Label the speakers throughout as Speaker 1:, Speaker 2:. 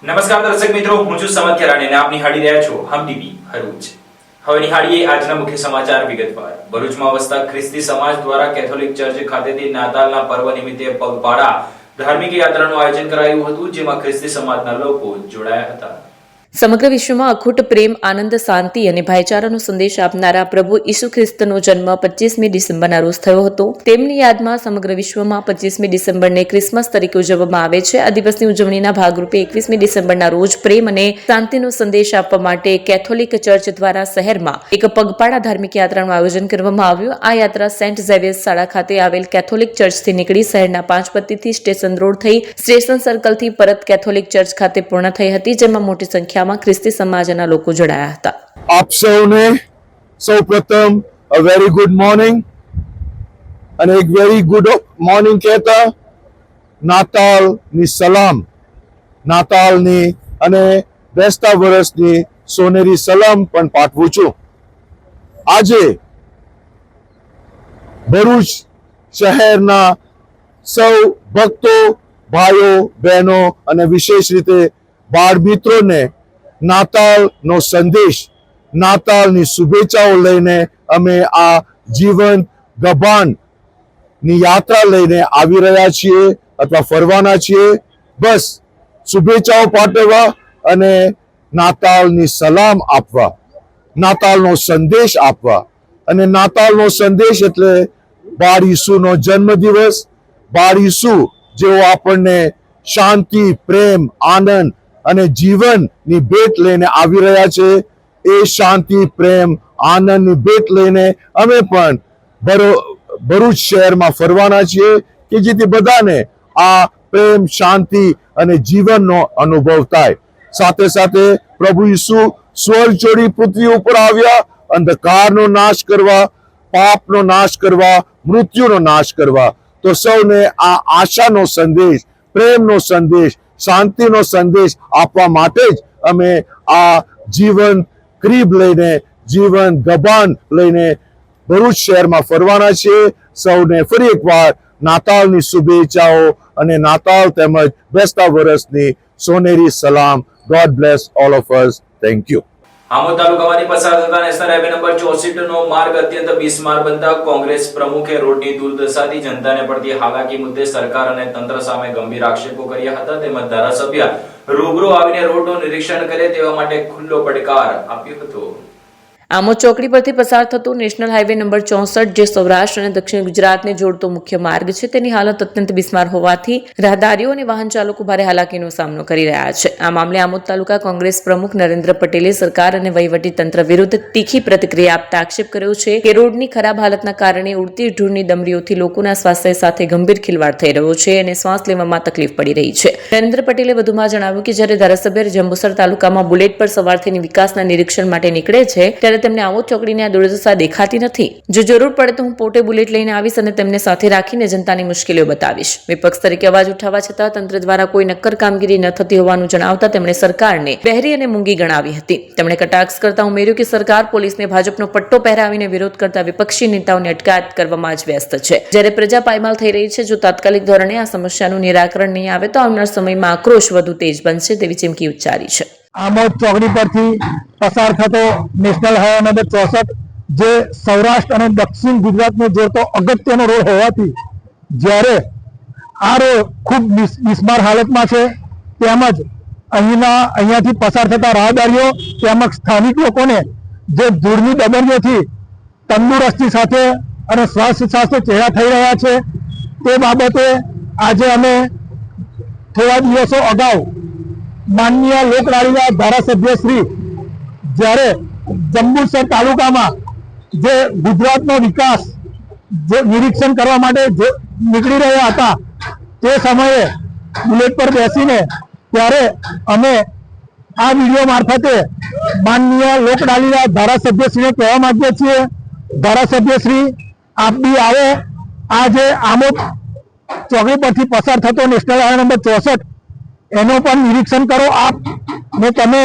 Speaker 1: નમસ્કાર દર્શક મિત્રો, હું છું સમત ખેરાણી અને આપ નિહાળી રહ્યા છો હમ ટીવી ભરૂચ। હવે નિહાળીએ આજના મુખ્ય સમાચાર વિગતવાર। ભરૂચમાં વસતા ખ્રિસ્તી સમાજ દ્વારા કેથોલિક ચર્ચ ખાતેથી નાતાલના પર્વ નિમિત્તે પગપાળા ધાર્મિક યાત્રાનું આયોજન કરાયું હતું, જેમાં ખ્રિસ્તી સમાજના લોકો જોડાયા હતા।
Speaker 2: સમગ્ર વિશ્વમાં અખૂટ પ્રેમ, આનંદ, શાંતિ અને ભાઈચારાનો સંદેશ આપનારા પ્રભુ ઈસુ ખ્રિસ્તનો જન્મ 25મી ડિસેમ્બરના રોજ થયો હતો। તેમની યાદમાં સમગ્ર વિશ્વમાં 25મી ડિસેમ્બરને ક્રિસમસ તરીકે ઉજવવામાં આવે છે। આ દિવસની ઉજવણીના ભાગરૂપે 21મી ડિસેમ્બરના રોજ પ્રેમ અને શાંતિનો સંદેશ આપવા માટે કેથોલિક ચર્ચ દ્વારા શહેરમાં એક પગપાળા ધાર્મિક યાત્રાનું આયોજન કરવામાં આવ્યું। આ યાત્રા સેન્ટ ઝેવિયર્સ શાળા ખાતે આવેલ કેથોલિક ચર્ચથી નીકળી શહેરના પાંચપત્તીથી સ્ટેશન રોડ થઈ સ્ટેશન સર્કલથી પરત કેથોલિક ચર્ચ ખાતે પૂર્ણ થઈ હતી, જેમાં મોટી સંખ્યામાં ખ્રિસ્તી સમાજના લોકો જોડાયા હતા।
Speaker 3: આપ સૌને સૌપ્રથમ a very good morning અને એક very good morning કહેતા નાતાલની સલામ, નાતાલની અને બેસતા વર્ષની સોનેરી સલામ પણ પાઠવું છું। આજે ભરૂચ શહેરના સૌ ભક્તો, ભાઈઓ, બહેનો અને વિશેષ રીતે બાળ મિત્રોને નાતાલનો સંદેશ, નાતાલની શુભેચ્છાઓ લઈને અમે આ જીવન ગબાનની યાત્રા લઈને આવી રહ્યા છીએ અથવા ફરવાના છીએ। બસ શુભેચ્છાઓ પાઠવવા અને નાતાલની સલામ આપવા, નાતાલનો સંદેશ આપવા। અને નાતાલનો સંદેશ એટલે બાળ ઈસુનો જન્મદિવસ। બાળ ઈસુ જેઓ આપણને શાંતિ, પ્રેમ, આનંદ અને જીવનની ભેટ લઈને આવી રહ્યા છે, એ શાંતિ, પ્રેમ, આનંદની ભેટ લઈને અમે પણ ભરૂચ શહેરમાં ફરવાના છીએ કે જેથી બધાને આ પ્રેમ, શાંતિ અને જીવનનો અનુભવ થાય। સાથે સાથે પ્રભુ ઈસુ સ્વર્ગ છોડી પૃથ્વી ઉપર આવ્યા અંધકારનો નાશ કરવા, પાપનો નાશ કરવા, મૃત્યુનો નાશ કરવા। તો સૌને આ આશાનો સંદેશ, પ્રેમનો સંદેશ, શાંતિનો સંદેશ આપવા માટે જ અમે આ જીવન ક્રીબ લઈને, જીવન ગબાન લઈને ભરૂચ શહેરમાં ફરવાના છીએ। સૌને ફરી એકવાર નાતાલની શુભેચ્છાઓ અને નાતાલ તેમજ બેસતા વર્ષની સોનેરી સલામ। God bless all of us. Thank you.
Speaker 1: Amod તાલુકામાંથી પસાર થતા નેશનલ હાઈવે નંબર 64 નો માર્ગ અત્યંત બિસ્માર બનતા કોંગ્રેસ પ્રમુખે રોડની દુર્દશાથી જનતાને પડતી હાલાકી મુદ્દે સરકાર અને તંત્ર સામે ગંભીર આક્ષેપો કર્યા હતા, તેમજ ધારાસભ્ય રૂબરૂ આવીને રોડનું નિરીક્ષણ કરે તેવા માટે ખુલ્લો પડકાર આપ્યો હતો।
Speaker 2: આમોદ ચોકડી પરથી પસાર થતું નેશનલ હાઈવે નંબર 64, જે સૌરાષ્ટ્ર અને દક્ષિણ ગુજરાતને જોડતો મુખ્ય માર્ગ છે, તેની હાલત અત્યંત બિસ્માર હોવાથી રાહદારીઓ અને વાહન ચાલકો ભારે હાલાકીનો સામનો કરી રહ્યા છે। આ મામલે આમોદ તાલુકા કોંગ્રેસ પ્રમુખ નરેન્દ્ર પટેલે સરકાર અને વહીવટી તંત્ર વિરુદ્ધ તીખી પ્રતિક્રિયા આપતા આક્ષેપ કર્યો છે કે રોડની ખરાબ હાલતના કારણે ઉડતી ઢૂળની દમડીઓથી લોકોના સ્વાસ્થ્ય સાથે ગંભીર ખિલવાડ થઈ રહ્યો છે અને શ્વાસ લેવામાં તકલીફ પડી રહી છે। નરેન્દ્ર પટેલે વધુમાં જણાવ્યું કે જ્યારે ધારાસભ્ય જંબુસર તાલુકામાં બુલેટ પર સવાર થઈને વિકાસના નિરીક્ષણ માટે નીકળે છે, ત્યારે તેમને આમોદ ચોકડીની આ દુર્દશા દેખાતી નથી। જો જરૂર પડે તો હું પોતે બુલેટ લઈને આવીશ અને તેમને સાથે રાખીને જનતાની મુશ્કેલીઓ બતાવીશ। વિપક્ષ તરીકે અવાજ ઉઠાવવા છતાં તંત્ર દ્વારા કોઈ નક્કર કામગીરી ન થતી હોવાનું જણાવતા તેમણે સરકારને બહેરી અને મૂંગી ગણાવી હતી। તેમણે કટાક્ષ કરતા ઉમેર્યું કે સરકાર પોલીસને ભાજપનો પટ્ટો પહેરાવીને વિરોધ કરતા વિપક્ષી નેતાઓની અટકાયત કરવામાં જ વ્યસ્ત છે, જ્યારે પ્રજા પાયમાલ થઈ રહી છે। જો તાત્કાલિક ધોરણે આ સમસ્યાનું નિરાકરણ નહીં આવે તો આવનાર સમયમાં આક્રોશ વધુ તેજ બનશે તેવી ચીમકી ઉચ્ચારી છે।
Speaker 4: આમોદ ચોકડી પરથી પસાર થતો નેશનલ હાઈવે નંબર 64, જે સૌરાષ્ટ્ર અને દક્ષિણ ગુજરાતને જોડતો અગત્યનો રોડ હોવાથી જ્યારે આ રોડ ખૂબ બિસ્માર હાલતમાં છે, તેમજ અહીંયાથી પસાર થતા રાહદારીઓ તેમજ સ્થાનિક લોકોને જે ધૂળની દબડીઓથી તંદુરસ્તી સાથે અને સ્વાસ્થ્ય સાથે ચેડા થઈ રહ્યા છે, તે બાબતે આજે અમે થોડા દિવસો અગાઉ માનનીય લોકલાડીના ધારાસભ્ય શ્રી જ્યારે જંબુસર તાલુકામાં જે ગુજરાતનો વિકાસ જે નિરીક્ષણ કરવા માટે નીકળી રહ્યા હતા, તે સમયે બુલેટ પર બેસીને ત્યારે અમે આ વિડીયો મારફતે માનનીય લોકલાડીના ધારાસભ્યશ્રીને કહેવા માંગીએ છીએ, ધારાસભ્યશ્રી આપ બી આવો, આ જે આમોદ ચોકડી પરથી પસાર થતો નેશનલ હાઈવે નંબર 64 એનો પણ નિરીક્ષણ કરો આપ ને તમે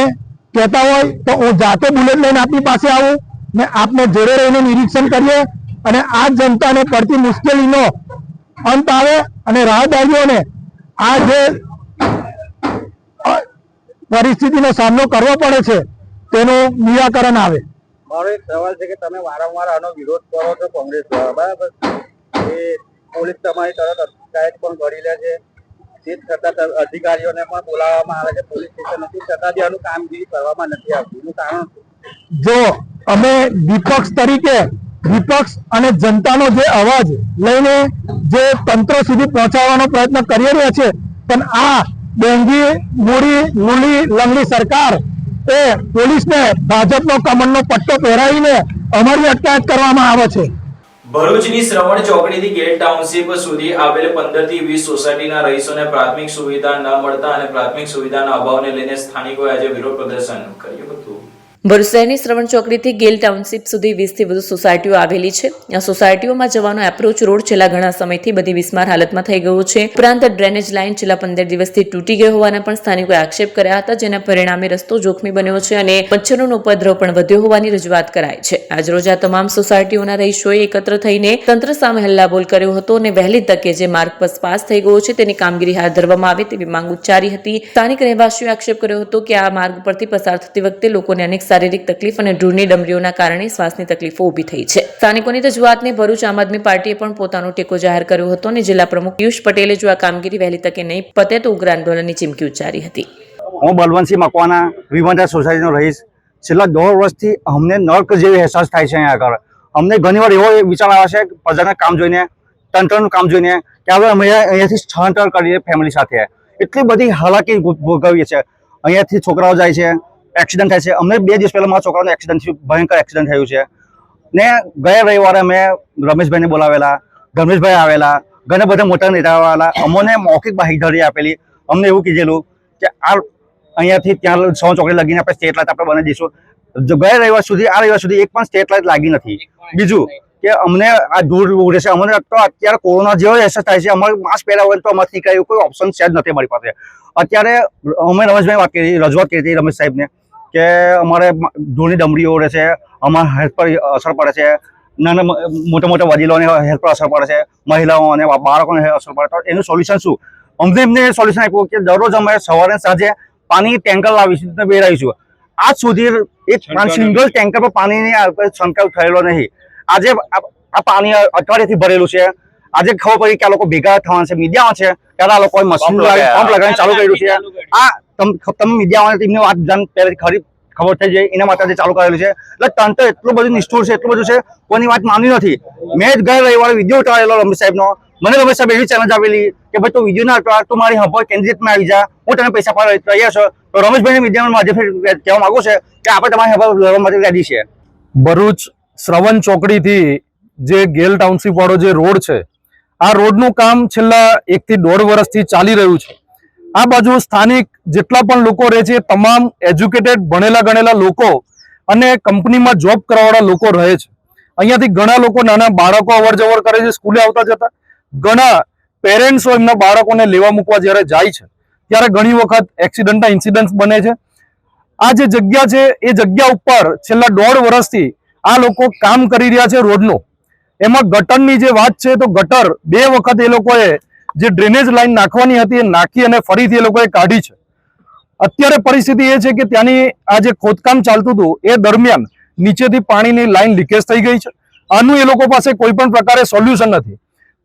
Speaker 4: કહેતા હોય તો હું જાતે બુલેટ લઈને આપની પાસે આવું ને આપને જોડે રહીને નિરીક્ષણ કરીએ અને આ જનતાને પડતી મુશ્કેલીનો અંત આવે અને રાહદારીઓને આ જે પરિસ્થિતિનો સામનો કરવો પડે છે તેનું નિરાકરણ આવે.
Speaker 5: મારો એક સવાલ છે કે તમે વારંવાર આનો વિરોધ કરો છો કોંગ્રેસ દ્વારા, બરાબર? એ પોલીસ તમારી તરત અટકાયત પણ કરી લે છે, તે છતાં અધિકારીઓને પણ બોલાવવામાં આવે છે પોલીસ સ્ટેશન નથી, છતાં બી આનું કામગીરી કરવામાં નથી આવતી. એનું કારણ શું?
Speaker 4: જો અમે વિપક્ષ તરીકે વિપક્ષ અને જનતાનો જે અવાજ લઈને જે તંત્ર સુધી પહોંચાડવાનો પ્રયત્ન કરી રહ્યા છે, પણ આ ડેંગી મૂડી લૂલી લંગડી સરકાર એ પોલીસને ભાજપનો કમળનો પટ્ટો પહેરાવીને અમારી અટકાયત કરવામાં આવે છે.
Speaker 1: ભરૂચની શ્રવણ ચોકડીથી ગેટ ટાઉનશીપ સુધી આવેલ 15 થી 20 સોસાયટીના રહીશોને પ્રાથમિક સુવિધા ન મળતા અને પ્રાથમિક સુવિધાના અભાવને લઈને સ્થાનિકોએ આજે વિરોધ પ્રદર્શન કર્યું હતું.
Speaker 2: ભરૂચ શહેરની શ્રવણ ચોકડીથી ગેલ ટાઉનશીપ સુધી 20 થી વધુ સોસાયટીઓ આવેલી છે. આ સોસાયટીઓમાં જવાનો એપ્રોચ રોડ છેલ્લા ઘણા સમયથી બધી બિસ્માર હાલતમાં થઈ ગયો છે. ઉપરાંત ડ્રેનેજ લાઇન છેલ્લા 15 દિવસથી તૂટી ગઈ હોવાના પણ સ્થાનિકોએ આક્ષેપ કર્યા હતા, જેના પરિણામે રસ્તો જોખમી બન્યો છે અને મચ્છરોનો ઉપદ્રવ પણ વધ્યો હોવાની રજૂઆત કરાઈ છે. આજરોજ આ તમામ સોસાયટીઓના રહીશોએ એકત્ર થઈને તંત્ર સામે હલ્લાબોલ કર્યો હતો અને વહેલી તકે જે માર્ગ પાસ થઈ ગયો છે તેની કામગીરી હાથ ધરવામાં આવે તેવી માંગ ઉચ્ચારી હતી. સ્થાનિક રહેવાસીઓએ આક્ષેપ કર્યો હતો કે આ માર્ગ પરથી પસાર થતી વખતે લોકોને અનેક શારીરિક તકલીફ અને ધૂળની ડમરીઓના કારણે શ્વાસની તકલીફો ઊભી થઈ છે. સ્થાનિકોની રજૂઆતને ભરૂચ આમ આદમી પાર્ટીએ પણ પોતાનો ટેકો જાહેર કર્યો હતો અને જિલ્લા પ્રમુખ પિયુષ પટેલે જો આ કામગીરી વહેલી તકે નહીં પતે તો ઉગ્ર આંદોલનની ચીમકી ઉચ્ચારી હતી.
Speaker 6: હું બલવંતસિંહ મકવાના વિવંતા સોસાયટીનો રહીશ. છેલ્લા 1.5 વર્ષથી અમને નર્ક જેવી અહેસાસ થાય છે. અહીંયા આગળ અમને ઘણીવાર એવો વિચાર આવે છે પ્રજાના કામ જોઈને, તંત્રનું કામ જોઈને, કે હવે અમે અહીંયાથી સ્થળાંતર કરીએ ફેમિલી સાથે. એટલી બધી હાલાકી ભોગવીએ છીએ. અહીંયાથી છોકરાઓ જાય છે, એક્સિડન્ટ થાય છે. અમને 2 દિવસ પહેલા મારા છોકરાનો એક્સિડન્ટ થયું, ભયંકર એક્સિડન્ટ થયું છે. ને ગયા રવિવારે અમે રમેશભાઈને બોલાવેલા, ધર્મેશભાઈ આવેલા, ઘણા બધા મોટા નેતાઓ આવેલા. અમને મૌખિક બાંહેધરી આપેલી. અમને એવું કીધેલું કે આ અહીંયાથી ત્યાં સૌ ચોકડી લગીને આપણે સ્ટ્રીટ લાઇટ આપણે બનાવી દઈશું. ગયા રવિવાર સુધી આ રવિવાર સુધી એક પણ સ્ટ્રીટ લાઇટ લાગી નથી. બીજું કે અમને આ ધૂળ ઉડે છે. અમને તો અત્યારે કોરોના જેવો અહેસાસ થાય છે. અમારે માસ્ક પહેર્યા હોય તો અમારથી કઈ કોઈ ઓપ્શન છે જ નથી અમારી પાસે. અત્યારે અમે રમેશભાઈ વાત કરી, રજૂઆત કરી હતી રમેશ સાહેબને કે અમારે ધૂળની ડમરીઓ ઉડે છે, અમારા હેલ્થ પર અસર પડે છે, નાના મોટા વડીલોને હેલ્થ પર અસર પડે છે, મહિલાઓ અને બાળકોને અસર પડે. તો એનું સોલ્યુશન શું? એમને સોલ્યુશન આપ્યું કે દરરોજ અમે સવારે સાંજે પાણી ટેન્કર લાવીશું, બેરાવીશું. આજ સુધી એક સિંગલ ટેન્કર પર પાણીની છંટકાવ થયેલો નહીં. આજે આ પાણી અઠવાડિયાથી ભરેલું છે. આજે ખબર પડી કે આ લોકો ભેગા થવાના છે, મીડિયા છે, ત્યારે આ લોકોએ મશીન પંપ લગાવીને ચાલુ કર્યું છે. આ તમે મીડિયાવાળા ટીમને વાત જાણ પહેલાથી ખબર થઈ જાય એના માટે ચાલુ કરેલું છે. એટલે તંત્ર એટલું બધું નિષ્ઠુર છે, એટલું બધું છે, કોઈની વાત માની નથી. મેં જ ગયા રવિવારે વિડીયો ઉતારેલો રમેશ સાહેબનો. મને રમેશ સાહેબ એવી ચેલેન્જ આપેલી કે ભાઈ તું વિડીયો ના ઉતાર, તું મારી હંભો કેન્ડિડેટમાં આવી જા, હું તને પૈસા પાડવા તૈયાર છું. તો રમેશભાઈને મીડિયામાં માધ્યમથી કહેવા માંગુ છે કે આપણે તમારી હંભો લડવા માટે રેડી છે.
Speaker 4: ભરૂચ શ્રવણ ચોકડીથી જે ગેલ ટાઉનશીપ વાળો જે રોડ છે, આ રોડનું કામ છેલ્લા 1 થી 1.5 વર્ષથી ચાલી રહ્યું છે. આ બાજુ સ્થાનિક જેટલા પણ લોકો રહે છે, તમામ એજ્યુકેટેડ ભણેલા ગણેલા લોકો અને કંપનીમાં જોબ કરવાવાળા લોકો રહે છે. અહીંયાથી ઘણા લોકો નાના બાળકો અવર જવર કરે છે સ્કૂલે આવતા જતા. ઘણા પેરેન્ટ્સો એમના બાળકોને લેવા મૂકવા જ્યારે જાય છે ત્યારે ઘણી વખત એક્સિડન્ટના ઇન્સિડન્ટ બને છે. આ જે જગ્યા છે એ જગ્યા ઉપર છેલ્લા 1.5 વર્ષથી આ લોકો કામ કરી રહ્યા છે રોડનું. એમાં ગટરની જે વાત છે તો ગટર 2 વખત એ લોકોએ જે ડ્રેનેજ લાઈન નાખવાની હતી એ નાખી અને ફરીથી એ લોકોએ કાઢી છે. અત્યારે પરિસ્થિતિ એ છે કે ત્યાંની આ જે ખોદકામ ચાલતું હતું એ દરમિયાન નીચેથી પાણીની લાઈન લીકેજ થઈ ગઈ છે. આનું એ લોકો પાસે કોઈ પણ પ્રકારે સોલ્યુશન નથી.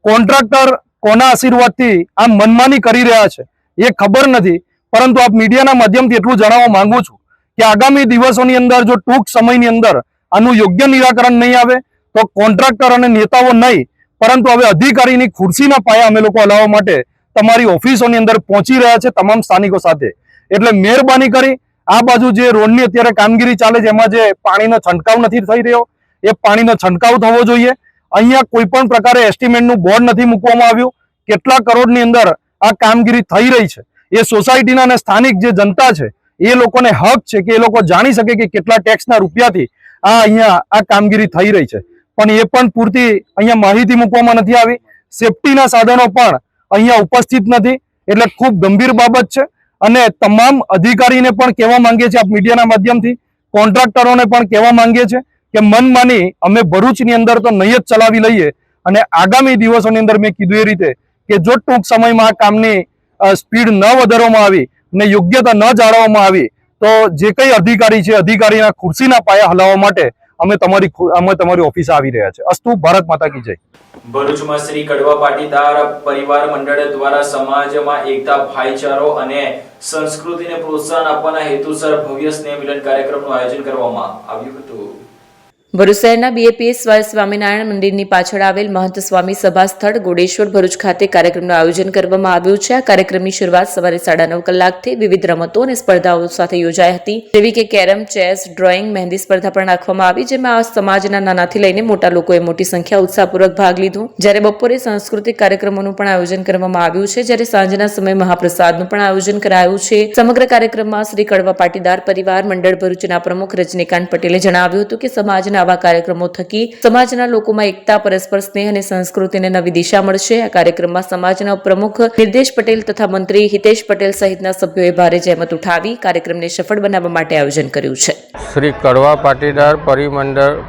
Speaker 4: કોન્ટ્રાક્ટર કોના આશીર્વાદથી આ મનમાની કરી રહ્યા છે એ ખબર નથી, પરંતુ આપ મીડિયાના માધ્યમથી એટલું જણાવવા માંગુ છું કે આગામી દિવસોની અંદર જો ટૂંક સમયની અંદર આનું યોગ્ય નિરાકરણ નહીં આવે તો કોન્ટ્રાક્ટર અને નેતાઓ નહીં, પરંતુ હવે અધિકારીની ખુરશીના પાયા અમે લોકો હલાવવા માટે તમારી ઓફિસોની અંદર પહોંચી રહ્યા છે તમામ સ્થાનિકો સાથે. એટલે મહેરબાની કરી આ બાજુ જે રોડની અત્યારે કામગીરી ચાલે છે એમાં જે પાણીનો છંટકાવ નથી થઈ રહ્યો એ પાણીનો છંટકાવ થવો જોઈએ. અહીંયા કોઈ પણ પ્રકારે એસ્ટિમેટનું બોર્ડ નથી મૂકવામાં આવ્યું. કેટલા કરોડની અંદર આ કામગીરી થઈ રહી છે એ સોસાયટીના અને સ્થાનિક જે જનતા છે એ લોકોને હક છે કે એ લોકો જાણી શકે કે કેટલા ટેક્સના રૂપિયાથી આ અહીંયા આ કામગીરી થઈ રહી છે. પણ એ પણ પૂરતી અહીંયા માહિતી મૂકવામાં નથી આવી. સેફટીના સાધનો પણ અહીંયા ઉપસ્થિત નથી. એટલે ખૂબ ગંભીર બાબત છે અને તમામ અધિકારીને પણ કહેવા માંગીએ છીએ આપ મીડિયાના માધ્યમથી, કોન્ટ્રાક્ટરોને પણ કહેવા માંગીએ છીએ કે મનમાની અમે ભરૂચની અંદર તો નહીં જ ચલાવી લઈએ અને આગામી દિવસોની અંદર મેં કીધું એ રીતે કે જો ટૂંક સમયમાં આ કામની સ્પીડ ન વધારવામાં આવી
Speaker 7: ને યોગ્યતા ન જાળવવામાં આવી તો જે કંઈ અધિકારી છે અધિકારીના ખુરશીના પાયા હલાવવા માટે અમે તમારી ઓફિસે આવી રહ્યા છે. અસ્તુ. ભારત માતા કી જય.
Speaker 1: ભરૂચમાં શ્રી કડવા પાટીદાર પરિવાર મંડળ દ્વારા સમાજમાં એકતા, ભાઈચારો અને સંસ્કૃતિને પ્રોત્સાહન આપવાના હેતુસર ભવ્ય સ્નેહ મિલન કાર્યક્રમનું આયોજન કરવામાં આવ્યું હતું.
Speaker 2: ભરૂચ શહેરના બીએપીએસ સ્વામિનારાયણ મંદિરની પાછળ આવેલ મહંત સ્વામી સભા સ્થળ ગોડેશ્વર ભરૂચ ખાતે કાર્યક્રમનું આયોજન કરવામાં આવ્યું છે. આ કાર્યક્રમની શરૂઆત સવારે 9:30 કલાકથી વિવિધ રમતો અને સ્પર્ધાઓ સાથે યોજાઈ હતી, જેવી કે કેરમ, ચેસ, ડ્રોઈંગ, મહેંદી સ્પર્ધા પણ રાખવામાં આવી, જેમાં સમાજના નાનાથી લઈને મોટા લોકોએ મોટી સંખ્યા ઉત્સાહપૂર્વક ભાગ લીધો. જ્યારે બપોરે સાંસ્કૃતિક કાર્યક્રમોનું પણ આયોજન કરવામાં આવ્યું છે, જ્યારે સાંજના સમયે મહાપ્રસાદનું પણ આયોજન કરાયું છે. સમગ્ર કાર્યક્રમમાં શ્રી કડવા પાટીદાર પરિવાર મંડળ ભરૂચના પ્રમુખ રજનીકાંત પટેલે જણાવ્યું હતું કે સમાજના આવા કાર્યક્રમો થકી સમાજના લોકોમાં એકતા, પરસ્પર સ્નેહ અને સંસ્કૃતિને નવી દિશા મળશે. આ કાર્યક્રમમાં સમાજના પ્રમુખ નિર્દેશ પટેલ તથા મંત્રી હિતેશ પટેલ સહિતના સભ્યોએ ભારે જહેમત ઉઠાવી કાર્યક્રમને સફળ બનાવવા માટે આયોજન કર્યું છે.
Speaker 8: શ્રી કડવા પાટીદાર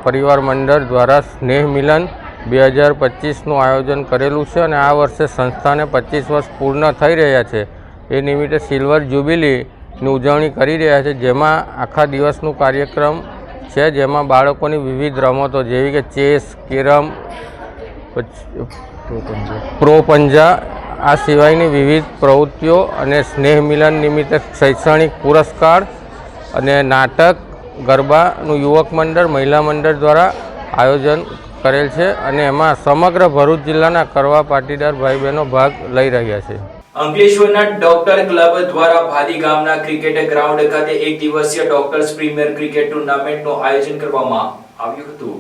Speaker 8: પરિવાર મંડળ દ્વારા સ્નેહ મિલન 2025નું આયોજન કરેલું છે અને આ વર્ષે સંસ્થાને 25 વર્ષ પૂર્ણ થઈ રહ્યા છે. એ નિમિત્તે સિલ્વર જ્યુબિલીની ઉજવણી કરી રહ્યા છે, જેમાં આખા દિવસનું કાર્યક્રમ છે, જેમાં બાળકોની વિવિધ રમતો જેવી કે ચેસ, કેરમ, પ્રો પંજા આ સિવાયની વિવિધ પ્રવૃત્તિઓ અને સ્નેહ મિલન નિમિત્તે શૈક્ષણિક પુરસ્કાર અને નાટક, ગરબાનું યુવક મંડળ, મહિલા મંડળ દ્વારા આયોજન કરેલ છે અને એમાં સમગ્ર ભરૂચ જિલ્લાના કડવા પાટીદાર ભાઈ બહેનો ભાગ લઈ રહ્યા છે.
Speaker 1: અંકલેશ્વરના ડોક્ટર ક્લબ દ્વારા ભાદી ગામના ક્રિકેટ ગ્રાઉન્ડ ખાતે એક દિવસીય ડોક્ટર્સ પ્રીમિયર ક્રિકેટ ટુર્નામેન્ટનું આયોજન કરવામાં આવ્યું હતું.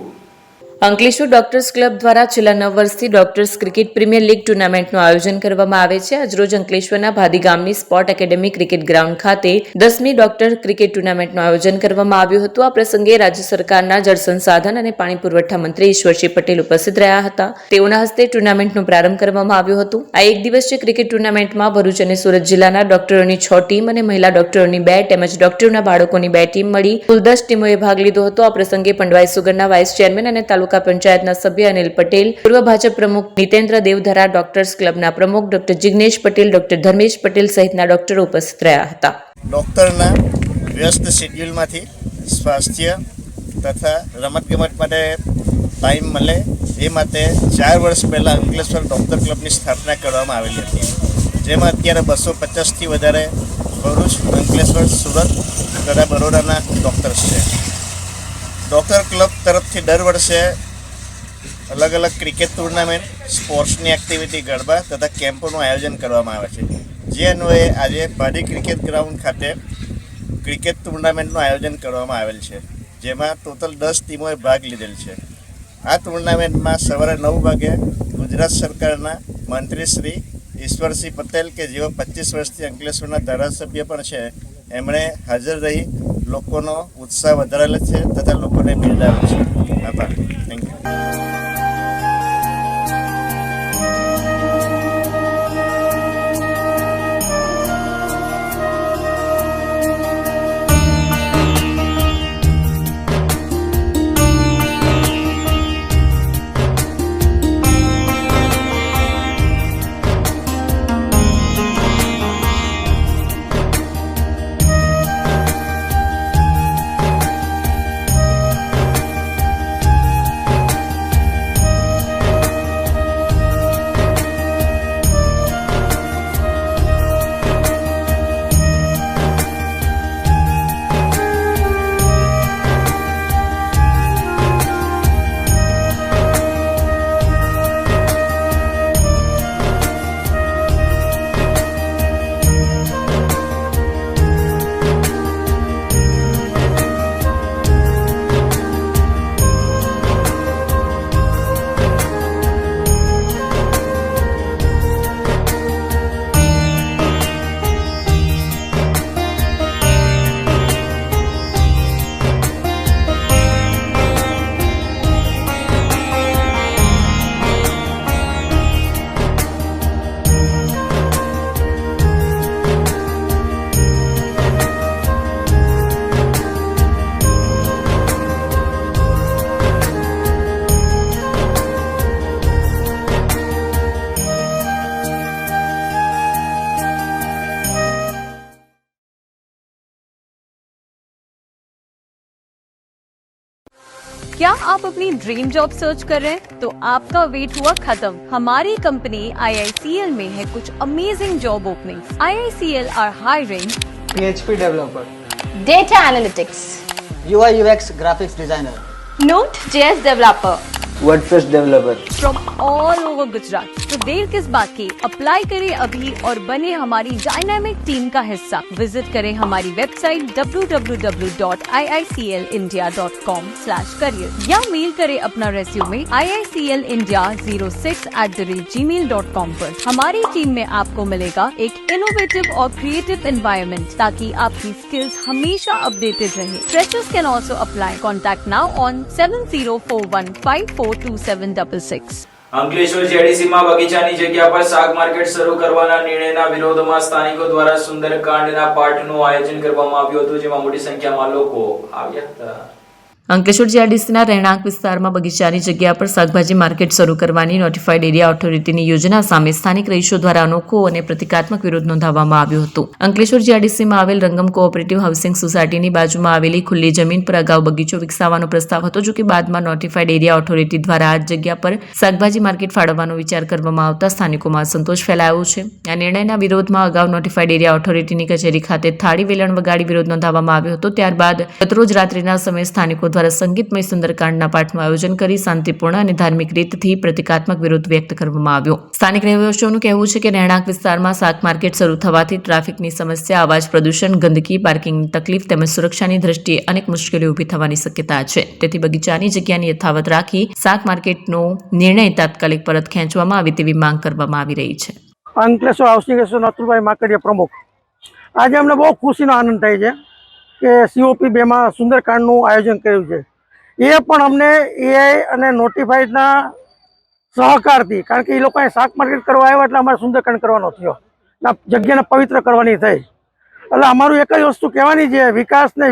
Speaker 2: અંકલેશ્વર ડોક્ટર્સ ક્લબ દ્વારા છેલ્લા 9 વર્ષથી ડોક્ટર્સ ક્રિકેટ પ્રીમિયર લીગ ટુર્નામેન્ટનું આયોજન કરવામાં આવે છે. આજરોજ અંકલેશ્વરના ભાદી ગામની સ્પોર્ટ એકેડેમી ક્રિકેટ ગ્રાઉન્ડ ખાતે 10મી ડોક્ટર ક્રિકેટ ટુર્નામેન્ટનું આયોજન કરવામાં આવ્યું હતું. આ પ્રસંગે રાજ્ય સરકારના જળ સંસાધન અને પાણી પુરવઠા મંત્રી ઈશ્વરસિંહ પટેલ ઉપસ્થિત રહ્યા હતા. તેઓના હસ્તે ટુર્નામેન્ટનો પ્રારંભ કરવામાં આવ્યો હતો. આ એક દિવસીય ક્રિકેટ ટુર્નામેન્ટમાં ભરૂચ અને સુરત જિલ્લાના ડોક્ટરોની 6 ટીમ અને મહિલા ડોક્ટરોની 2 તેમજ ડોક્ટરોના બાળકોની 2 ટીમ મળી કુલ 10 ટીમોએ ભાગ લીધો હતો. આ પ્રસંગે પંડવાઈ સુગરના વાઇસ ચેરમેન અને તાલુકા પંચાયતના સભ્ય અનિલ પટેલ, પૂર્વ ભાજપ પ્રમુખ નીતેન્દ્ર દેવધરા, ડોક્ટર્સ ક્લબના પ્રમુખ ડોક્ટર જિગ્નેશ પટેલ, ડોક્ટર ધર્મેશ પટેલ સહિતના ડોક્ટરો ઉપસ્થિત રહ્યા હતા.
Speaker 9: ડોક્ટરના વ્યસ્ત શેડ્યુલમાંથી સ્વાસ્થ્ય તથા રમતગમત માટે ટાઈમ મળે એ માટે 4 વર્ષ પહેલાં અંકલેશ્વર ડૉક્ટર ક્લબની સ્થાપના કરવામાં આવેલી હતી, જેમાં અત્યારે 250થી વધારે ભરૂચ, અંકલેશ્વર, સુરત તથા બરોડાના ડૉક્ટર્સ છે. ડૉક્ટર ક્લબ તરફથી દર વર્ષે અલગ અલગ ક્રિકેટ ટુર્નામેન્ટ, સ્પોર્ટ્સની એક્ટિવિટી, ગરબા તથા કેમ્પોનું આયોજન કરવામાં આવે છે. જે અન્વયે આજે ભાડી ક્રિકેટ ગ્રાઉન્ડ ખાતે ક્રિકેટ ટુર્નામેન્ટનું આયોજન કરવામાં આવેલ છે, જેમાં ટોટલ 10 ટીમોએ ભાગ લીધેલ છે. આ ટુર્નામેન્ટમાં સવારે 9 વાગે ગુજરાત સરકારના મંત્રી શ્રી ઈશ્વરસિંહ પટેલ કે જેઓ 25 વર્ષથી અંકલેશ્વરના ધારાસભ્ય પણ છે, એમણે હાજર રહી લોકોનો ઉત્સાહ વધારેલો છે તથા લોકોને બિરદાવ્યો છે. આભાર. Thank you.
Speaker 10: क्या आप अपनी ड्रीम जॉब सर्च कर रहे हैं? तो आपका वेट हुआ खत्म। हमारी कंपनी IICL में है कुछ amazing job openings. IICL are hiring
Speaker 11: PHP developer,
Speaker 10: data analytics,
Speaker 11: UI UX graphics designer,
Speaker 10: Node.js developer
Speaker 11: WordPress developer.
Speaker 10: From all over Gujarat. तो देर किस बात की, अप्लाई करें अभी और बने हमारी डायनामिक टीम का हिस्सा। विजिट करें हमारी वेबसाइट www.iiclindia.com/career या मेल करें अपना रेज्यूमे iiclindia06@gmail.com पर। हमारी टीम में आपको मिलेगा एक इनोवेटिव और क्रिएटिव एनवायरनमेंट ताकि आपकी स्किल्स हमेशा अपडेटेड रहे। Freshers can also apply. Contact now on 7041542766।
Speaker 1: Ankleshwar જેડીસીમાં બગીચાની જગ્યા પર શાક માર્કેટ શરૂ કરવાના નિર્ણયના વિરોધમાં સ્થાનિકો દ્વારા સુંદરકાંડના પાઠનું આયોજન કરવામાં આવ્યું હતું, જેમાં મોટી સંખ્યામાં લોકો આવ્યા હતા.
Speaker 2: અંકલેશ્વર જીઆઈડીસીના રહેણાંક વિસ્તારમાં બગીચાની જગ્યા પર શાકભાજી માર્કેટ શરૂ કરવાની નોટિફાઈડ એરિયા ઓથોરિટીની યોજના સામે સ્થાનિક રહીશો દ્વારા અનોખો અને પ્રતિકાત્મક વિરોધ નોંધાવવામાં આવ્યો હતો. અંકલેશ્વર જીઆઈડીસીમાં આવેલ રંગમ કોઓપરેટિવ હાઉસિંગ સોસાયટીની બાજુમાં આવેલી ખુલ્લી જમીન પર અગાઉ બગીચો વિકસાવવાનો પ્રસ્તાવ હતો, જો કે બાદમાં નોટિફાઈડ એરિયા ઓથોરિટી દ્વારા આ જગ્યા પર શાકભાજી માર્કેટ ફાળવવાનો વિચાર કરવામાં આવતા સ્થાનિકોમાં અસંતોષ ફેલાયો છે. આ નિર્ણયના વિરોધમાં અગાઉ નોટિફાઈડ એરિયા ઓથોરિટીની કચેરી ખાતે થાળી વેલણ વગાડી વિરોધ નોંધાવવામાં આવ્યો હતો. ત્યારબાદ ગતરોજ રાત્રિના સમયે સ્થાનિકો દ્વારા સંગીતમય સુંદરકાંડના પાઠનું આયોજન કરી શાંતિપૂર્ણ અને ધાર્મિક રીતથી પ્રતિકાત્મક વિરોધ વ્યક્ત કરવામાં આવ્યો. સ્થાનિક રહેવાસીઓનું કહેવું છે કે રહેણાંક વિસ્તારમાં શાક માર્કેટ શરૂ થવાથી ટ્રાફિકની સમસ્યા, અવાજ પ્રદૂષણ, ગંદકી, પાર્કિંગની તકલીફ તેમજ સુરક્ષાની દ્રષ્ટિએ અનેક મુશ્કેલીઓ ઊભી થવાની શક્યતા છે. તેથી બગીચાની જગ્યાને યથાવત રાખી શાક માર્કેટનો નિર્ણય તાત્કાલિક પરત ખેંચવામાં આવે તેવી માંગ કરવામાં આવી રહી છે.
Speaker 4: અંકલેશ્વર હાઉસિંગ એસોસિએશન અતુલભાઈ માકડિયા પ્રમુખ. આજે અમને બહુ ખુશીનો આનંદ થાય છે કે COP 2માં સુંદરકાંડનું આયોજન કર્યું છે. એ પણ અમને AI અને નોટિફાઈડના સહકારથી, કારણ કે એ લોકોએ શાક માર્કેટ કરવા આવ્યા એટલે અમારે સુંદરકાંડ કરવાનો થયો, જગ્યાને પવિત્ર કરવાની થઈ. એટલે અમારું એક જ વસ્તુ કહેવાની છે,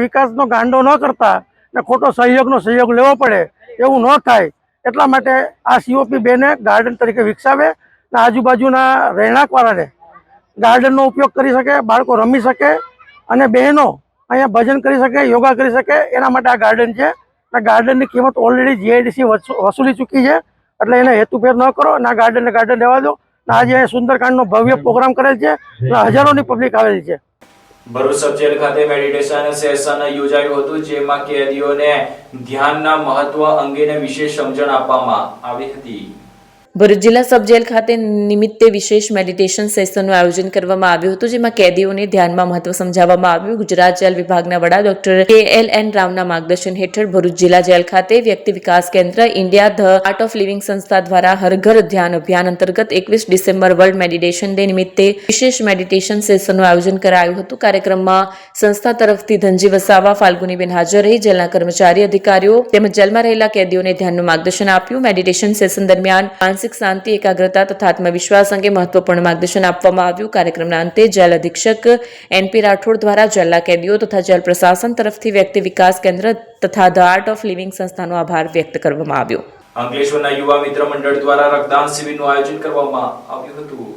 Speaker 4: વિકાસનો ગાંડો ન કરતા ને ખોટો સહયોગ લેવો પડે એવું ન થાય. એટલા માટે આ COP 2ને ગાર્ડન તરીકે વિકસાવે ને આજુબાજુના રહેણાંકવાળાને ગાર્ડનનો ઉપયોગ કરી શકે, બાળકો રમી શકે અને બહેનો અહીંયા ભજન કરી શકે, યોગા કરી શકે, એના માટે આ ગાર્ડન છે. આ ગાર્ડનની કિંમત ઓલરેડી GIDC વસૂલી ચૂકી છે, એટલે એને હેતુફેર ન કરો અને આ ગાર્ડન રહેવા દો. આજે સુંદરકાંડનો ભવ્ય પ્રોગ્રામ કરેલ છે, હજારોની પબ્લિક આવેલી છે.
Speaker 1: ભરૂચ સબ જેલ ખાતે મેડિટેશન સેશન યોજાયું હતું, જેમાં કેદીઓને ધ્યાનના મહત્વ અંગેને વિશેષ સમજણ આપવામાં આવી હતી.
Speaker 2: ભરૂચ જિલ્લા સબ જેલ ખાતે નિમિત્તે વિશેષ મેડિટેશન સેશનનું આયોજન કરવામાં આવ્યું હતું, જેમાં કેદીઓને ધ્યાનમાં મહત્વ સમજાવવામાં આવ્યું. ગુજરાત જેલ વિભાગના વડા ડોક્ટર KLN રાવના માર્ગદર્શન હેઠળ ભરૂચ જિલ્લા જેલ ખાતે વ્યક્તિ વિકાસ કેન્દ્ર, India the art of living સંસ્થા દ્વારા હર ઘર ધ્યાન અભિયાન અંતર્ગત 21 ડિસેમ્બર વર્લ્ડ મેડિટેશન ડે નિમિત્તે વિશેષ મેડિટેશન સેશનનું આયોજન કરાયું હતું. કાર્યક્રમમાં સંસ્થા તરફથી ધનજી વસાવા, ફાલ્ગુનીબેન હાજર રહી જેલના કર્મચારી, અધિકારીઓ તેમજ જેલમાં રહેલા કેદીઓને ધ્યાનનું માર્ગદર્શન આપ્યું. મેડિટેશન સેશન દરમિયાન માનસિક શાંતિ, એકાગ્રતા તથા આત્મવિશ્વાસ અંગે મહત્વપૂર્ણ માર્ગદર્શન આપવામાં આવ્યું. કાર્યક્રમના અંતે જેલ અધિક્ષક NP રાઠોડ દ્વારા જેલના કેદીઓ તથા જેલ પ્રશાસન તરફથી વ્યક્તિ વિકાસ કેન્દ્ર તથા ધ આર્ટ ઓફ લિવિંગ સંસ્થાનો આભાર વ્યક્ત કરવામાં આવ્યો.
Speaker 1: અંકલેશ્વરના યુવા મિત્ર મંડળ દ્વારા રક્તદાન શિબિરનું આયોજન કરવામાં આવ્યું હતું.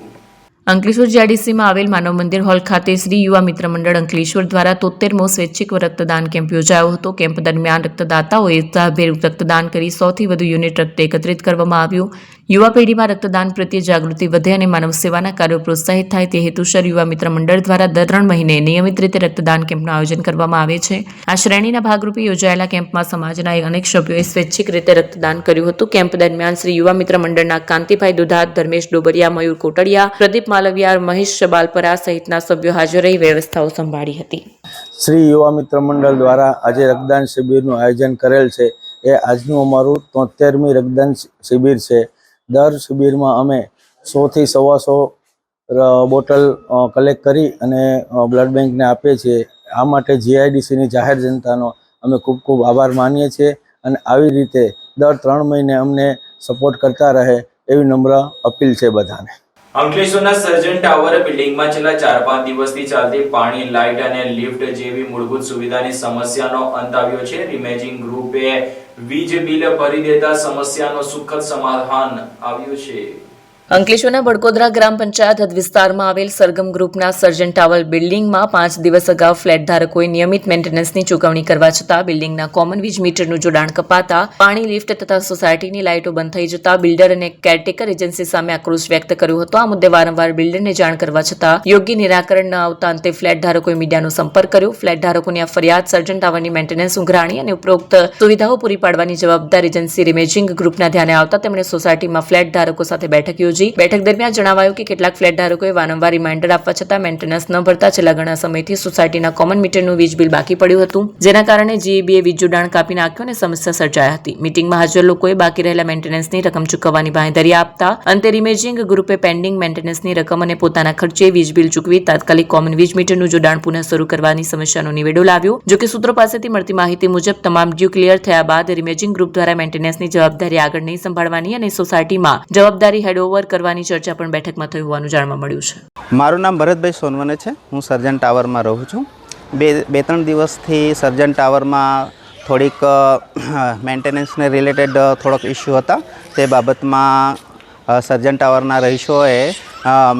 Speaker 2: અંકલેશ્વર જીઆઈડીસીમાં આવેલ માનવ મંદિર હોલ ખાતે શ્રી યુવા મિત્ર મંડળ અંકલેશ્વર દ્વારા 73મો સ્વૈચ્છિક રક્તદાન કેમ્પ યોજાયો હતો. કેમ્પ દરમિયાન રક્તદાતાઓએ ઉત્સાહભેર રક્તદાન કરી 100થી વધુ યુનિટ રક્ત એકત્રિત કરવામાં આવ્યું. યુવા પેઢીમાં રક્તદાન પ્રત્યે જાગૃતિ વધે અને માનવ સેવાના કાર્યો પ્રોત્સાહિત થાય તે હેતુસર યુવા મિત્ર મંડળ દ્વારા દર 3 મહિને નિયમિત રીતે રક્તદાન કેમ્પનું આયોજન કરવામાં આવે છે. આ શ્રેણીના ભાગરૂપે યોજાયેલા કેમ્પમાં સમાજના અનેક સભ્યોએ સ્વૈચ્છિક રીતે રક્તદાન કર્યું હતું. કેમ્પ દરમિયાન શ્રી યુવા મિત્ર મંડળના કાંતિભાઈ દુધાત, ધર્મેશ ડોબરિયા, મયુર કોટડિયા, પ્રદીપ માલવિયા, મહેશ શબાલપરા સહિતના સભ્યો હાજર રહી વ્યવસ્થાઓ સંભાળી હતી.
Speaker 12: શ્રી યુવા મિત્ર મંડળ દ્વારા આજે રક્તદાન શિબિરનું આયોજન કરેલ છે. એ આજનું અમારું 73મી રક્તદાન શિબિર છે. દર શિબિરમાં અમે 100થી 125 બોટલ કલેક્ટ કરી અને બ્લડ બેંકને આપીએ છીએ. આ માટે GIDCની જાહેર જનતાનો અમે ખૂબ ખૂબ આભાર માનીએ છીએ અને આવી રીતે દર 3 મહિને અમને સપોર્ટ કરતા રહે એવી નમ્ર અપીલ છે બધાને.
Speaker 1: અંકલેશ્વરના સર્જન ટાવર બિલ્ડિંગમાં છેલ્લા 4-5 દિવસથી ચાલતી પાણી, લાઇટ અને લિફ્ટ જેવી મૂળભૂત સુવિધાની સમસ્યાનો અંત આવ્યો છે. રિમેજિંગ ગ્રુપે વીજ બિલ ભરી દેતા સમસ્યાનો સુખદ સમાધાન આવ્યું છે.
Speaker 2: અંકલેશ્વરના બડકોદરા ગ્રામ પંચાયત હદ વિસ્તારમાં આવેલ સરગમ ગ્રુપના સર્જન ટાવર બિલ્ડિંગમાં 5 દિવસ અગાઉ ફ્લેટ ધારકોએ નિયમિત મેન્ટેનન્સની ચૂકવણી કરવા છતાં બિલ્ડિંગના કોમન વીજ મીટરનું જોડાણ કપાતા પાણી લિફ્ટ તથા સોસાયટીની લાઇટો બંધ થઈ જતા બિલ્ડર અને કેરટેકર એજન્સી સામે આક્રોશ વ્યક્ત કર્યો હતો. આ મુદ્દે વારંવાર બિલ્ડરને જાણ કરવા છતાં યોગ્ય નિરાકરણ ન આવતા અંતે ફ્લેટ ધારકોએ મીડિયાનો સંપર્ક કર્યો. ફ્લેટ ધારકોની આ ફરિયાદ સર્જન ટાવરની મેન્ટેનન્સ ઉઘરાણી અને ઉપરોક્ત સુવિધાઓ પૂરી પાડવાની જવાબદાર એજન્સી રિમેજિંગ ગ્રુપના ધ્યાને આવતા તેમણે સોસાયટીમાં ફ્લેટ ધારકો સાથે બેઠક યોજી. બેઠક દરમિયાન જણાવાયું કે કેટલાક ફ્લેટ ધારકોએ વારંવાર રિમાઇન્ડર આપવા છતાં મેન્ટેનન્સ ન ભરતા છેલ્લા ઘણા સમયથી સોસાયટીના કોમન મીટરનું વીજ બિલ બાકી પડ્યું હતું, જેના કારણે જીઈબીએ વીજ જોડાણ કાપી નાખ્યું અને સમસ્યા સર્જાઈ હતી. મીટિંગમાં હાજર લોકોએ બાકી રહેલા મેન્ટેનન્સની રકમ ચૂકવવાની બાંહેધરી આપતા અંતે રિમેજિંગ ગ્રુપે પેન્ડિંગ મેન્ટેનન્સની રકમ અને પોતાના ખર્ચે વીજ બિલ ચૂકવી તાત્કાલિક કોમન વીજ મીટરનું જોડાણ પુનઃ શરૂ કરવાની સમસ્યાનો નિવેડો લાવ્યો. જોકે સૂત્રો પાસેથી મળતી માહિતી મુજબ તમામ ડ્યુ ક્લિયર થયા બાદ રિમેજિંગ ગ્રુપ દ્વારા મેન્ટેનન્સની જવાબદારી આગળ નહીં સંભાળવાની અને સોસાયટીમાં જવાબદારી હેડઓવર કરવાની ચર્ચા પણ બેઠકમાં થઈ હોવાનું જાણવા મળ્યું છે.
Speaker 13: મારું નામ ભરતભાઈ સોનવને છે. હું સર્જન ટાવરમાં રહું છું. બે ત્રણ દિવસથી સર્જન ટાવરમાં થોડીક મેન્ટેનન્સને રિલેટેડ થોડોક ઇસ્યુ હતા. તે બાબતમાં સર્જન ટાવરના રહીશોએ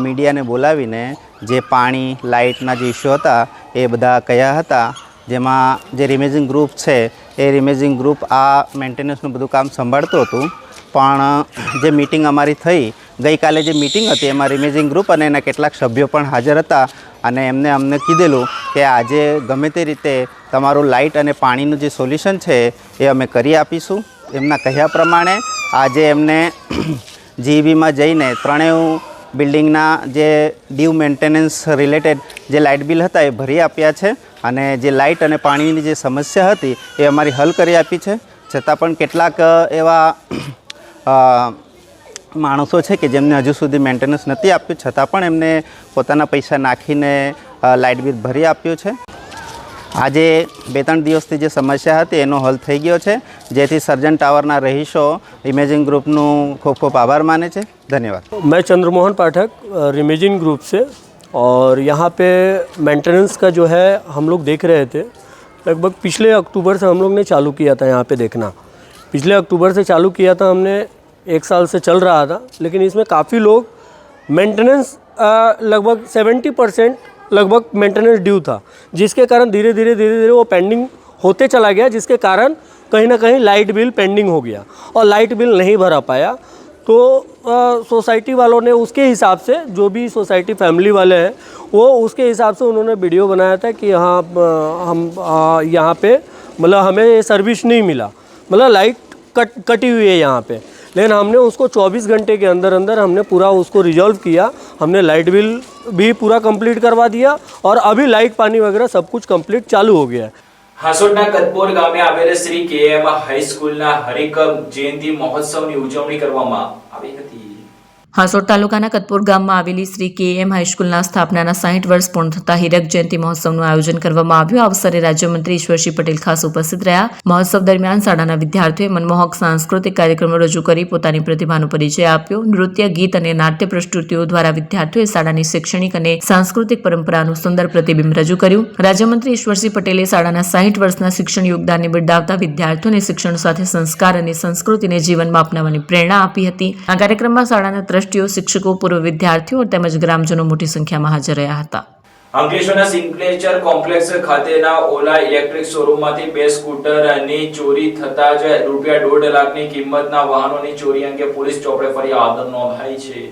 Speaker 13: મીડિયાને બોલાવીને જે પાણી લાઇટના જે ઇસ્યુ હતા એ બધા કહ્યા હતા. જેમાં જે રિમેજિંગ ગ્રુપ છે એ રિમેજિંગ ગ્રુપ આ મેન્ટેનન્સનું બધું કામ સંભાળતું હતું. પણ જે મીટિંગ અમારી થઈ ગઈકાલે, જે મીટિંગ હતી એમાં રિમેજિંગ ગ્રુપ અને એના કેટલાક સભ્યો પણ હાજર હતા અને એમને અમને કીધેલું કે આજે ગમે તે રીતે તમારું લાઇટ અને પાણીનું જે સોલ્યુશન છે એ અમે કરી આપીશું. એમના કહ્યા પ્રમાણે આજે એમને જીઈબીમાં જઈને ત્રણેય બિલ્ડિંગના જે ડ્યુ મેન્ટેનન્સ રિલેટેડ જે લાઇટ બિલ હતા એ ભરી આપ્યા છે અને જે લાઇટ અને પાણીની જે સમસ્યા હતી એ અમારી હલ કરી આપી છે. છતાં પણ કેટલાક એવા માણસો છે કે જેમને હજુ સુધી મેન્ટેનન્સ નથી આપ્યું, છતાં પણ એમને પોતાના પૈસા નાખીને લાઇટ બિલ ભરી આપ્યું છે. આજે 2-3 દિવસથી જે સમસ્યા હતી એનો હલ થઈ ગયો છે, જેથી સર્જન ટાવરના રહીશો ઇમેજિંગ ग्रुप खूब खूब आभार माने चे. धन्यवाद.
Speaker 14: मैं चंद्रमोहन पाठक रिमेजिंग ग्रुप से, और यहाँ पे मेंटेनेंस का जो है हम लोग देख रहे थे. लगभग पिछले अक्टूबर से हम लोग ने चालू किया था यहाँ पे देखना. पिछले अक्टूबर से चालू किया था हमने, 1 साल से चल रहा था. लेकिन इसमें काफ़ी लोग मेंटेनेंस लगभग 70% लगभग मेंटेनेंस ड्यू था, जिसके कारण धीरे धीरे वो पेंडिंग होते चला गया, जिसके कारण कहीं ना कहीं लाइट बिल पेंडिंग हो गया और लाइट बिल नहीं भरा पाया. तो सोसाइटी वालों ने उसके हिसाब से, जो भी सोसाइटी फैमिली वाले हैं वो उसके हिसाब से उन्होंने वीडियो बनाया था कि हाँ हम यहाँ पे मतलब हमें ये सर्विस नहीं मिला, मतलब लाइट कटी हुई है यहाँ पे. लेकिन हमने उसको 24 घंटे के अंदर अंदर हमने पूरा उसको रिजॉल्व किया. हमने लाइट बिल भी पूरा कंप्लीट करवा दिया और अभी लाइट पानी वगैरह सब कुछ कंप्लीट चालू हो गया है.
Speaker 1: હાસોડના કતપોર ગામે આવેલ શ્રી કેએમ હાઈસ્કૂલના હરિક જયંતિ મહોત્સવની ઉજવણી કરવામાં આવી હતી.
Speaker 2: હાસોડ તાલુકાના કતપુર ગામમાં આવેલી શ્રી કેએમ હાઈસ્કૂલના સ્થાપનાના 60 વર્ષ પૂર્ણ થતા હીરક જયંતિ મહોત્સવનું આયોજન કરવામાં આવ્યું. આ અવસરે રાજ્યમંત્રી ઈશ્વરસિંહ પટેલ ખાસ ઉપસ્થિત રહ્યા. મહોત્સવ દરમિયાન શાળાના વિદ્યાર્થીઓએ મનમોહક સાંસ્કૃતિક કાર્યક્રમો રજૂ કરી પોતાની પ્રતિભાનો પરિચય આપ્યો. નૃત્ય, ગીત અને નાટ્ય પ્રસ્તુતિઓ દ્વારા વિદ્યાર્થીઓએ શાળાની શૈક્ષણિક અને સાંસ્કૃતિક પરંપરાનું સુંદર પ્રતિબિંબ રજૂ કર્યું. રાજ્યમંત્રી ઈશ્વરસિંહ પટેલે શાળાના 60 વર્ષના શિક્ષણ યોગદાનને બિરદાવતા વિદ્યાર્થીઓને શિક્ષણ સાથે સંસ્કાર અને સંસ્કૃતિને જીવનમાં અપનાવવાની પ્રેરણા આપી હતી. આ કાર્યક્રમમાં શાળાના ટ્રસ્ટીઓ, શિક્ષકો, પૂર્વ વિદ્યાર્થીઓ તેમજ ગ્રામજનો મોટી સંખ્યામાં હાજર રહ્યા હતા.
Speaker 1: અંકલેશ્વરના સિગ્નેચર કોમ્પ્લેક્સ ખાતેના ઓલા ઇલેક્ટ્રિક શોરૂમમાંથી 2 સ્કૂટરની ચોરી થતા જ ₹1.5 લાખની કિંમતના વાહનોની ચોરી અંગે પોલીસ ચોપડે ફરિયાદ નોંધાઈ છે.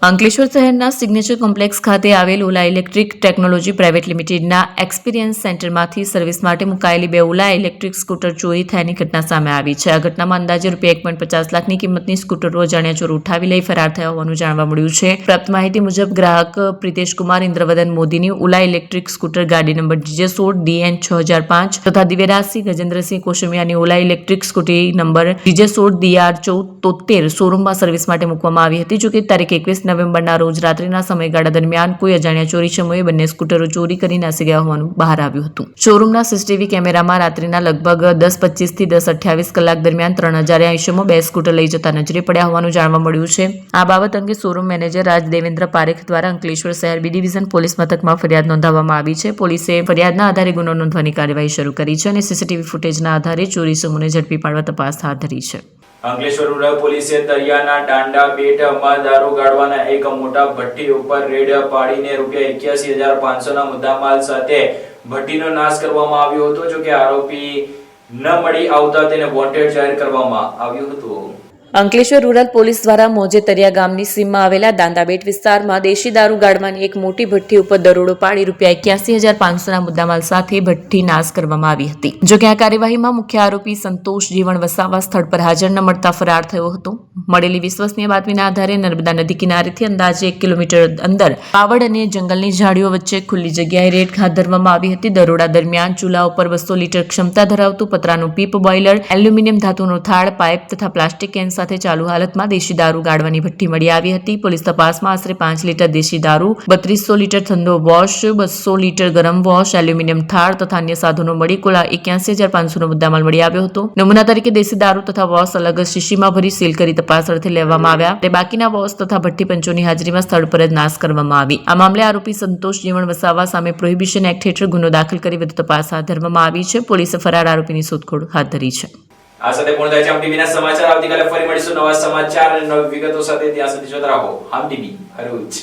Speaker 2: અંકલેશ્વર શહેરના સિગ્નેચર કોમ્પ્લેક્સ ખાતે આવેલ ઓલા ઇલેક્ટ્રિક ટેકનોલોજી પ્રાઇવેટ લિમિટેડના એક્સપિરિયન્સ સેન્ટરમાંથી સર્વિસ માટે મુકાયેલી 2 ઓલા ઇલેક્ટ્રિક સ્કૂટર ચોરી થયાની ઘટના સામે આવી છે. આ ઘટનામાં અંદાજે ₹1.50 લાખની કિંમતની સ્કૂટરો અજાણ્યા ચોર ઉઠાવી લઈ ફરાર થયા હોવાનું જાણવા મળ્યું છે. પ્રાપ્ત માહિતી મુજબ ગ્રાહક પ્રિતેશ કુમાર ઇન્દ્રવદન મોદીની ઓલા ઇલેક્ટ્રિક સ્કૂટર ગાડી નંબર DJ16DN 6005 તથા દિવ્યરાજસિંહ ગજેન્દ્રસિંહ કોશમિયાની Ola electric scooty number DJ16DR1473 શોરૂમમાં સર્વિસ માટે મૂકવામાં આવી હતી. જોકે તારીખ 21 નવેમ્બરના રોજ રાત્રિના સમયગાળા દરમિયાન કોઈ અજાણ્યા ચોરીશમોએ બંને સ્કૂટરો ચોરી કરી નાસી ગયા હોવાનું બહાર આવ્યું હતું. શોરૂમના સીસીટીવી કેમેરામાં રાત્રિના લગભગ 10:25 થી 10:28 કલાક દરમિયાન 3 અજાણ્યા ઇસમો 2 સ્કૂટર લઈ જતા નજરે પડ્યા હોવાનું જાણવા મળ્યું છે. આ બાબત અંગે શોરૂમ મેનેજર રાજ દેવેન્દ્ર પારેખ દ્વારા અંકલેશ્વર શહેર બી ડિવિઝન પોલીસ મથકમાં ફરિયાદ નોંધાવવામાં આવી છે. પોલીસે ફરિયાદના આધારે ગુનો નોંધવાની કાર્યવાહી શરૂ કરી છે અને સીસીટીવી ફૂટેજના આધારે ચોરીશમોને ઝડપી પાડવા તપાસ હાથ ધરી છે.
Speaker 1: અંકલેશ્વર રૂરલ પોલીસે દરિયાના દાંડા બેટમાં દારૂ ગાળવાના એક મોટા ભઠ્ઠી ઉપર રેડ પાડીને ₹81,500 ના મુદ્દામાલ સાથે ભઠ્ઠીનો નાશ કરવામાં આવ્યો હતો. જો કે આરોપી ન મળી આવતા તેને વોન્ટેડ જાહેર કરવામાં આવ્યું હતું.
Speaker 2: અંકલેશ્વર રૂરલ પોલીસ દ્વારા મોજેતરિયા ગામની સીમમાં આવેલા દાંડાબેટ વિસ્તારમાં દેશી દારૂ ગાળવાની એક મોટી ભઠ્ઠી ઉપર દરોડો પાડી ₹81,500 ના મુદ્દામાલ સાથે ભઠ્ઠી નાશ કરવામાં આવી હતી. જો કે આ કાર્યવાહીમાં મુખ્ય આરોપી સંતોષ જીવણ વસાવા સ્થળ પર હાજર ન મળતા ફરાર થયો હતો. મળેલી વિશ્વસનીય બાતમીના આધારે નર્મદા નદી કિનારેથી અંદાજે 1 કિલોમીટર અંદર પાવડ અને જંગલની ઝાડીઓ વચ્ચે ખુલ્લી જગ્યાએ રેડ હાથ ધરવામાં આવી હતી. દરોડા દરમિયાન ચૂલા ઉપર 200 લીટર ક્ષમતા ધરાવતું પતરાનું પીપ બોઇલર, એલ્યુમિનિયમ ધાતુનો થાળ, પાઇપ તથા પ્લાસ્ટિક કેન સાથે ચાલુ હાલતમાં દેશી દારૂ ગાળવાની ભઠ્ઠી મળી આવી હતી. પોલીસ તપાસમાં આશરે 5 લીટર દેશી દારૂ, 3200 લીટર ઠંડો વોશ, 200 લીટર ગરમ વોશ, એલ્યુમિનિયમ થાળ તથા અન્ય સાધનો મળી કુલ 81,500 નો મુદ્દામાલ મળી આવ્યો હતો. નમૂના તરીકે દેશી દારૂ તથા વોશ અલગ શીશીમાં ભરી સીલ કરી તપાસ અર્થે લેવામાં આવ્યા. તે બાકીના વોશ તથા ભઠ્ઠી પંચોની હાજરીમાં સ્થળ પર જ નાશ કરવામાં આવી. આ મામલે આરોપી સંતોષ જીવણ વસાવા સામે પ્રોહિબિશન એક્ટ હેઠળ ગુનો દાખલ કરી વધુ તપાસ હાથ ધરવામાં આવી છે. પોલીસે ફરાર આરોપીની શોધખોળ હાથ ધરી છે.
Speaker 1: આ સાથે પૂર્ણ થાય છે હમ ટીવીના સમાચાર. આવતીકાલે ફરી મળીશું નવા સમાચાર અને નવી વિગતો સાથે. ત્યાં સુધી જોતા રહો હમ ટીવી ભરૂચ.